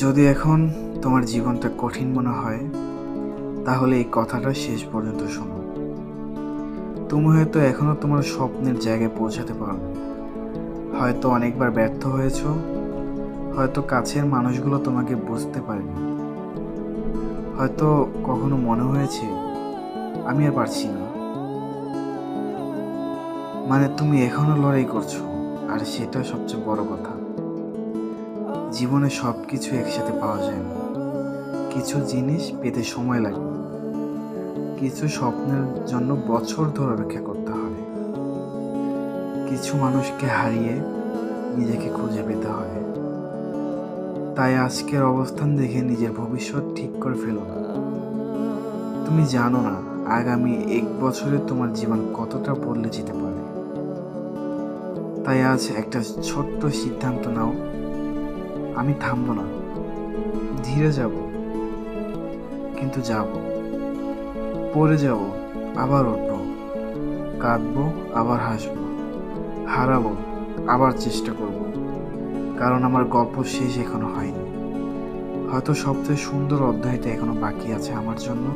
যদি এখন তোমার জীবনটা কঠিন মনে হয়, তাহলে এই কথাটা শেষ পর্যন্ত শোনো। তুমি হয়তো এখনো তোমার স্বপ্নের জায়গায় পৌঁছাতে পারোনি। হয়তো অনেকবার ব্যর্থ হয়েছো, হয়তো কাছের মানুষগুলো তোমাকে বুঝতে পারেনি, হয়তো কখনো মনে হয়েছে আমি আর পারছি না। মানে তুমি এখনো লড়াই করছো, আর সেটা সবচেয়ে বড় কথা। জীবনে সব কিছু একসাথে পাওয়া যায় না। কিছু জিনিস পেতে সময় লাগে, কিছু স্বপ্নের জন্য বছর ধরে অপেক্ষা করতে হয়, কিছু মানুষকে হারিয়ে নিজেকে খুঁজে পেতে হয়। তাই আজকের অবস্থান দেখে নিজের ভবিষ্যৎ ঠিক করে ফেলো না। তুমি জানো না আগামী 1 বছরে তোমার জীবন কতটা বদলে যেতে পারে। তাই আজ একটা ছোট্ট সিদ্ধান্ত নাও, আমি থামবো না, ধীরে যাব, কিন্তু যাব। পড়ে যাব, আবার উঠবো, কাঁদবো, আবার হাসবো, হারাবো, আবার চেষ্টা করব। কারণ আমার গল্প শেষ এখনো হয়নি। হয়তো সবচেয়ে সুন্দর অধ্যায়টা এখনো বাকি আছে আমার জন্য।